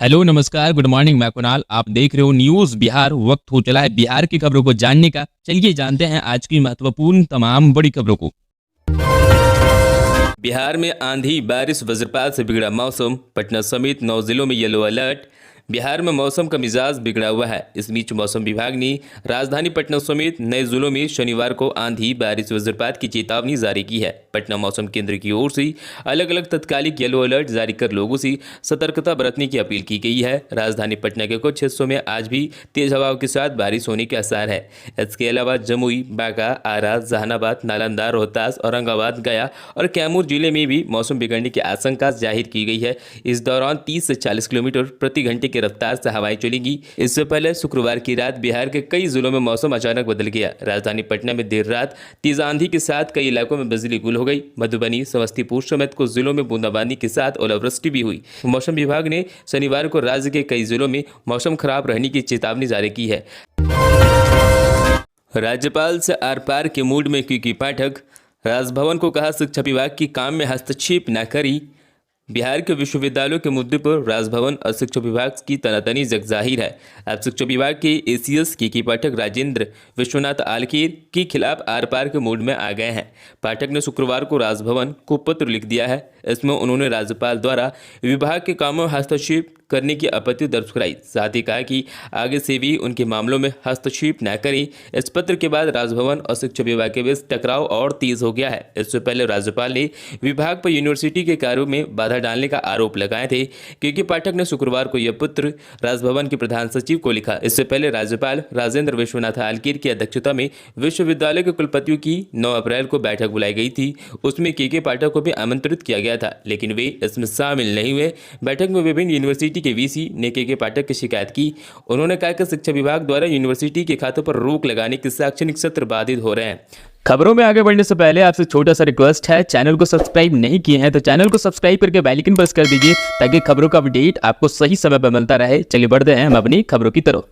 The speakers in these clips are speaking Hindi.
हेलो नमस्कार गुड मॉर्निंग। मैं कुणाल, आप देख रहे हो न्यूज़ बिहार। वक्त हो चला है बिहार की खबरों को जानने का। चलिए जानते हैं आज की महत्वपूर्ण तमाम बड़ी खबरों को। बिहार में आंधी बारिश वज्रपात से बिगड़ा मौसम, पटना समेत 9 जिलों में येलो अलर्ट। बिहार में मौसम का मिजाज बिगड़ा हुआ है। इस बीच मौसम विभाग ने राजधानी पटना समेत नए जिलों में शनिवार को आंधी बारिश वज्रपात की चेतावनी जारी की है। पटना मौसम केंद्र की ओर से अलग अलग तत्कालिक येलो अलर्ट जारी कर लोगों से सतर्कता बरतने की अपील की गई है। राजधानी पटना के कुछ हिस्सों में आज भी तेज हवाओं के साथ बारिश होने के आसार है। इसके अलावा जमुई, बांका, आरा, जहानाबाद, नालंदा, रोहतास, औरंगाबाद, गया और कैमूर जिले में भी मौसम बिगड़ने की आशंका जाहिर की गई है। इस दौरान 30 से 40 किलोमीटर प्रति घंटे की रफ्तार से हवाएं चलेंगी। इससे पहले शुक्रवार की रात बिहार के कई जिलों में मौसम अचानक बदल गया। राजधानी पटना में देर रात तेज आंधी के साथ कई इलाकों में बिजली गुल हो गई। मधुबनी, समस्तीपुर समेत कुछ जिलों में बूंदाबांदी के साथ ओलावृष्टि भी हुई। मौसम विभाग ने शनिवार को राज्य के कई जिलों में मौसम खराब रहने की चेतावनी जारी की है। राज्यपाल से आर पार के मूड में केके पाठक। राजभवन को कहा शिक्षा विभाग की काम में हस्तक्षेप न करी। बिहार के विश्वविद्यालयों के मुद्दे पर राजभवन और शिक्षा विभाग की तनातनी जग जाहिर है। अब शिक्षा विभाग के एसीएस केके पाठक राजेंद्र विश्वनाथ आलकीर के खिलाफ आर पार के मूड में आ गए हैं। पाठक ने शुक्रवार को राजभवन को पत्र लिख दिया है। इसमें उन्होंने राज्यपाल द्वारा विभाग के कामों में हस्तक्षेप करने की आपत्ति दर्ज कराई। साथ ही कहा कि आगे से भी उनके मामलों में हस्तक्षेप न करें। इस पत्र के बाद राजभवन और शिक्षा विभाग के बीच टकराव और तेज हो गया है। इससे पहले राज्यपाल ने विभाग पर यूनिवर्सिटी के कार्यों में बाधा डालने का आरोप लगाए थे। केके पाठक ने शुक्रवार को यह पत्र राजभवन के प्रधान सचिव को लिखा। इससे पहले राज्यपाल राजेंद्र विश्वनाथ आलकीर की अध्यक्षता में विश्वविद्यालय के कुलपतियों की 9 अप्रैल को बैठक बुलाई गई थी। उसमें केके पाठक को भी आमंत्रित किया गया था, लेकिन वे इसमें शामिल नहीं हुए। बैठक में विभिन्न यूनिवर्सिटी के वीसी ने केके पाठक की शिकायत की। उन्होंने कहा कि शिक्षा विभाग द्वारा यूनिवर्सिटी के खातों पर रोक लगाने के शैक्षणिक सत्र बाधित हो रहे हैं। खबरों में आगे बढ़ने से पहले आपसे छोटा सा रिक्वेस्ट है, चैनल को सब्सक्राइब नहीं किए हैं तो चैनल को सब्सक्राइब करके बेल आइकन प्रेस कर दीजिए ताकि खबरों का अपडेट आपको सही समय पर मिलता रहे। चलिए बढ़ते हैं हम अपनी खबरों की तरफ।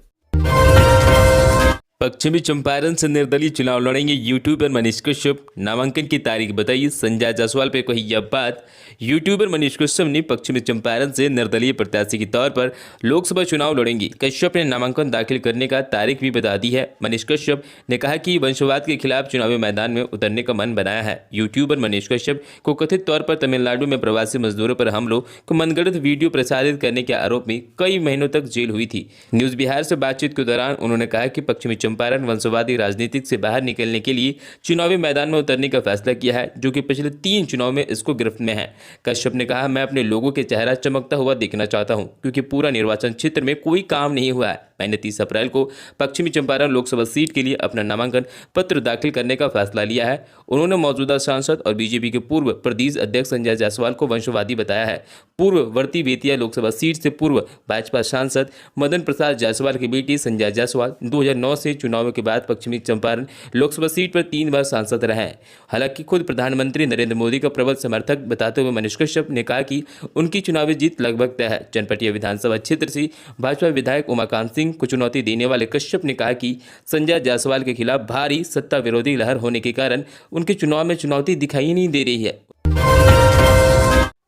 पश्चिमी चंपारण से निर्दलीय चुनाव लड़ेंगे यूट्यूबर मनीष कश्यप। नामांकन की तारीख बताई, संजय जायसवाल पे कही यह बात। यूट्यूबर मनीष कश्यप ने पश्चिमी चंपारण से निर्दलीय प्रत्याशी के तौर पर लोकसभा चुनाव लड़ेंगे। कश्यप ने नामांकन दाखिल करने का तारीख भी बता दी है। मनीष कश्यप ने कहा कि वंशवाद के खिलाफ चुनावी मैदान में उतरने का मन बनाया है। यूट्यूबर मनीष कश्यप को कथित तौर पर तमिलनाडु में प्रवासी मजदूरों पर हमलों को मनगढ़ंत वीडियो प्रसारित करने के आरोप में कई महीनों तक जेल हुई थी। न्यूज बिहार से बातचीत के दौरान उन्होंने कहा कि पश्चिमी चंपारण वंशवादी राजनीति से बाहर निकलने के लिए चुनावी मैदान में उतरने का फैसला किया है, जो कि पिछले 3 चुनाव में इसको गिरफ्त में है। कश्यप ने कहा, मैं अपने लोगों के चेहरा चमकता हुआ देखना चाहता हूं, क्योंकि पूरा निर्वाचन क्षेत्र में कोई काम नहीं हुआ है। मैंने 30 अप्रैल को पश्चिमी चंपारण लोकसभा सीट के लिए अपना नामांकन पत्र दाखिल करने का फैसला लिया है। उन्होंने मौजूदा सांसद और बीजेपी के पूर्व प्रदेश अध्यक्ष संजय जायसवाल को वंशवादी बताया है। पूर्ववर्ती बेतिया लोकसभा सीट से पूर्व भाजपा सांसद मदन प्रसाद जायसवाल की बेटी संजय जायसवाल 2009 से चुनावों के बाद पश्चिमी चंपारण लोकसभा सीट पर 3 बार सांसद रहे हैं। हालांकि खुद प्रधानमंत्री नरेंद्र मोदी का प्रबल समर्थक बताते हुए मनीष कश्यप ने कहा कि उनकी चुनावी जीत लगभग तय है। चनपटिया विधानसभा क्षेत्र से भाजपा विधायक उमाकांत सिंह को चुनौती देने वाले कश्यप ने कहा कि संजय जायसवाल के खिलाफ भारी सत्ता विरोधी लहर होने के कारण उनके चुनाव में चुनौती दिखाई नहीं दे रही है।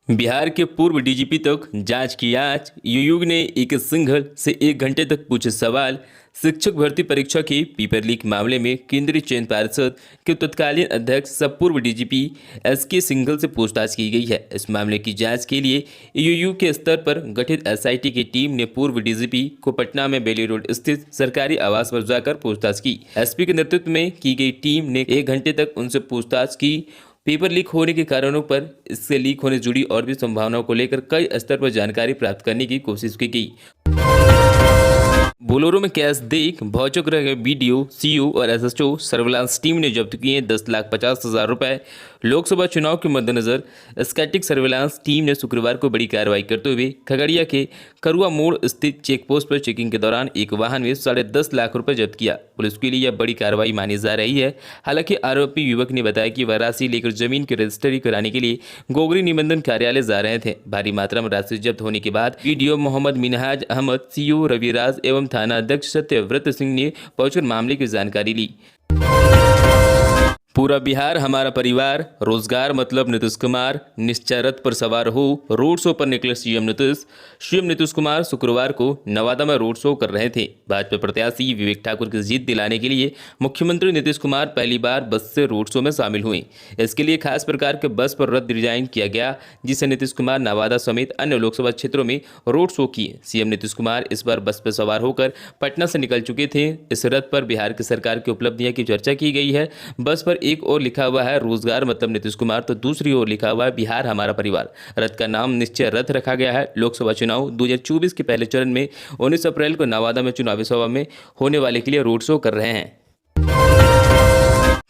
बिहार के पूर्व डीजीपी तक जांच की आंच। यूयूग ने एक सिंघल से 1 घंटे तक पूछे सवाल। शिक्षक भर्ती परीक्षा के पेपर लीक मामले में केंद्रीय चयन पार्षद के तत्कालीन अध्यक्ष सब पूर्व डीजीपी एसके सिंघल से पूछताछ की गई है। इस मामले की जांच के लिए यूयू के स्तर पर गठित एसआईटी की टीम ने पूर्व डीजीपी को पटना में बेली रोड स्थित सरकारी आवास पर जाकर पूछताछ की। एसपी के नेतृत्व में की गई टीम ने 1 घंटे तक उनसे पूछताछ की। पेपर लीक होने के कारणों पर, इससे लीक होने जुड़ी और भी संभावनाओं को लेकर कई स्तर पर जानकारी प्राप्त करने की कोशिश की गई। बोलोरो में कैश देख भौचक रहे बीडीओ, सीओ और एसएसओ। सर्विलांस टीम ने जब्त किए 10,50,000 रुपए। लोकसभा चुनाव के मद्देनजर स्टैटिक सर्विलांस टीम ने शुक्रवार को बड़ी कार्रवाई करते हुए खगड़िया के करुआ मोड़ स्थित चेक पोस्ट पर चेकिंग के दौरान एक वाहन में 10.5 लाख रुपए जब्त किया। पुलिस के लिए यह बड़ी कार्रवाई मानी जा रही है। हालांकि आरोपी युवक ने बताया कि वह राशि लेकर जमीन की रजिस्ट्री कराने के लिए गोगरी निबंधन कार्यालय जा रहे थे। भारी मात्रा में राशि जब्त होने के बाद बीडीओ मोहम्मद मिनहाज अहमद, सीओ रविराज एवं थाना अध्यक्ष सत्यव्रत सिंह ने पहुंचकर मामले की जानकारी ली। पूरा बिहार हमारा परिवार, रोजगार मतलब नीतीश कुमार, निश्चय रथ पर सवार हो रोड शो पर निकले सीएम नीतीश। सीएम नीतीश कुमार शुक्रवार को नवादा में रोड शो कर रहे थे। भाजपा प्रत्याशी विवेक ठाकुर की जीत दिलाने के लिए मुख्यमंत्री नीतीश कुमार पहली बार बस से रोड शो में शामिल हुए। इसके लिए खास प्रकार के बस पर रथ डिजाइन किया गया, जिसे नीतीश कुमार नवादा समेत अन्य लोकसभा क्षेत्रों में रोड शो किए। सीएम नीतीश कुमार इस बार बस पर सवार होकर पटना से निकल चुके थे। इस रथ पर बिहार की सरकार की उपलब्धियां की चर्चा की गई है। बस पर एक ओर लिखा हुआ है रोजगार मतलब नीतीश कुमार, तो दूसरी ओर लिखा हुआ है बिहार हमारा परिवार। रथ का नाम निश्चय रथ रखा गया है। लोकसभा चुनाव 2024 के पहले चरण में 19 अप्रैल को नवादा में चुनावी सभा में होने वाले के लिए रोड शो कर रहे हैं।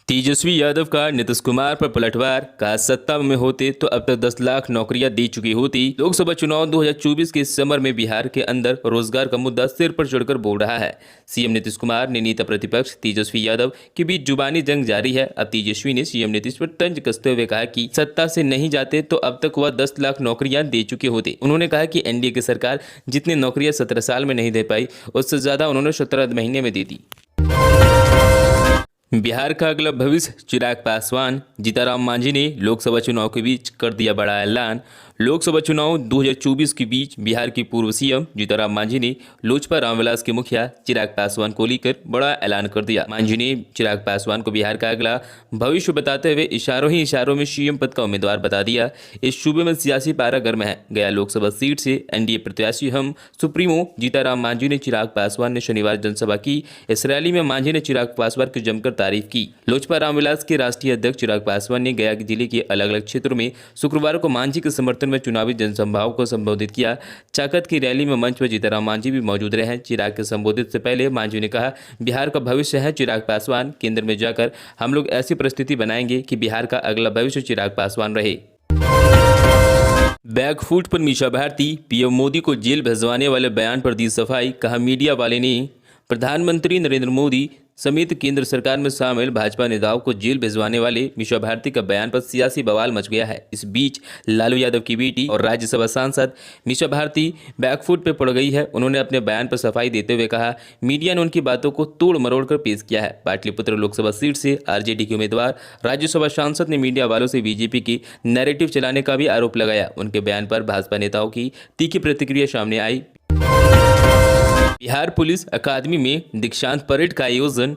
तेजस्वी यादव का नीतीश कुमार पर पलटवार, कहा सत्ता में होते तो अब तक 10 लाख नौकरियां दी चुकी होती। लोकसभा चुनाव 2024 के समर में बिहार के अंदर रोजगार का मुद्दा सिर पर चढ़कर बोल रहा है। सीएम नीतीश कुमार ने नेता प्रतिपक्ष तेजस्वी यादव के बीच जुबानी जंग जारी है। अब तेजस्वी ने सीएम नीतीश पर तंज कसते हुए कहा कि सत्ता से नहीं जाते तो अब तक वह 10 लाख नौकरियां दे चुके होते। उन्होंने कहा कि एनडीए की सरकार जितनी नौकरियां 17 साल में नहीं दे पाई, उससे ज्यादा उन्होंने 17 महीने में दे दी। बिहार का अगला भविष्य, चिराग पासवान। जीतनराम मांझी ने लोकसभा चुनाव के बीच कर दिया बड़ा ऐलान। लोकसभा चुनाव 2024 के बीच बिहार के पूर्व सीएम जीतनराम मांझी ने लोजपा रामविलास के मुखिया चिराग पासवान को लेकर बड़ा ऐलान कर दिया। मांझी ने चिराग पासवान को बिहार का अगला भविष्य बताते हुए इशारों ही इशारों में सीएम पद का उम्मीदवार बता दिया। इस सूबे में सियासी पारा गर्म है। गया लोकसभा सीट से एनडीए प्रत्याशी हम सुप्रीमो जीतनराम मांझी ने चिराग पासवान ने शनिवार जनसभा की। इस रैली में मांझी ने चिराग पासवान की जमकर तारीफ की। लोजपा रामविलास के राष्ट्रीय अध्यक्ष चिराग पासवान ने गया जिले के अलग अलग क्षेत्रों में शुक्रवार को मांझी के समर्थन में चुनावी जनसभाओं को संबोधित किया। चाकत की रैली में मंच पर जीतनराम मांझी भी मौजूद रहे। चिराग के संबोधित से पहले मांझी ने कहा, बिहार का भविष्य है चिराग पासवान। केंद्र में जाकर हम लोग ऐसी परिस्थिति बनाएंगे कि बिहार का अगला भविष्य चिराग पासवान रहे। बैकफुट पर मीसा भारती, पीएम मोदी को जेल भिजवाने वाले बयान पर दी सफाई। कहा, मीडिया वाले ने प्रधानमंत्री नरेंद्र मोदी समेत केंद्र सरकार में शामिल भाजपा नेताओं को जेल भिजवाने वाले मीसा भारती का बयान पर सियासी बवाल मच गया है। इस बीच लालू यादव की बेटी और राज्यसभा सांसद मीसा भारती बैकफुट पर पड़ गई है। उन्होंने अपने बयान पर सफाई देते हुए कहा, मीडिया ने उनकी बातों को तोड़ मरोड़ कर पेश किया है। पाटलिपुत्र लोकसभा सीट से आरजेडी के उम्मीदवार राज्यसभा सांसद ने मीडिया वालों से बीजेपी की नैरेटिव चलाने का भी आरोप लगाया। उनके बयान पर भाजपा नेताओं की तीखी प्रतिक्रिया सामने आई। बिहार पुलिस अकादमी में दीक्षांत परेड का आयोजन।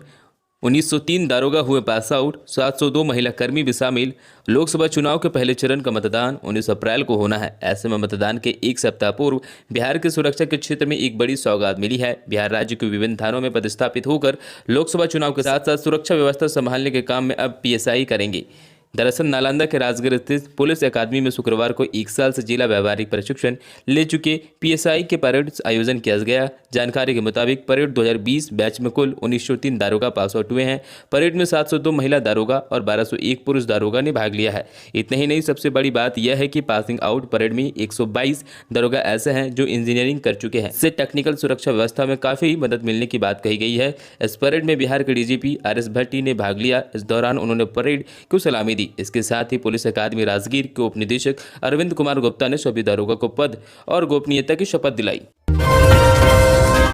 1903 दारोगा हुए पास आउट, 702 महिला कर्मी भी शामिल। लोकसभा चुनाव के पहले चरण का मतदान 19 अप्रैल को होना है। ऐसे में मतदान के एक सप्ताह पूर्व बिहार की सुरक्षा के क्षेत्र में एक बड़ी सौगात मिली है। बिहार राज्य के विभिन्न थानों में पदस्थापित होकर लोकसभा चुनाव के साथ साथ सुरक्षा व्यवस्था संभालने के काम में अब पीएसआई करेंगे। दरअसल नालंदा के राजगढ़ स्थित पुलिस अकादमी में शुक्रवार को 1 साल से जिला व्यावहारिक प्रशिक्षण ले चुके पीएसआई के परेड आयोजन किया गया। जानकारी के मुताबिक परेड 2020 बैच में कुल 1903 दारोगा पास आउट हुए हैं। परेड में 702 महिला दारोगा और 1201 पुरुष दारोगा ने भाग लिया है। इतना ही नहीं, सबसे बड़ी बात यह है कि पासिंग आउट परेड में 122 दारोगा ऐसे हैं जो इंजीनियरिंग कर चुके हैं। इससे टेक्निकल सुरक्षा व्यवस्था में काफी मदद मिलने की बात कही गई है। इस परेड में बिहार के डीजीपी आरएस भट्टी ने भाग लिया। इस दौरान उन्होंने परेड को सलामी दी। इसके साथ ही पुलिस अकादमी राजगीर के उप निदेशक अरविंद कुमार गुप्ता ने सभी दारोगा को पद और गोपनीयता की शपथ दिलाई।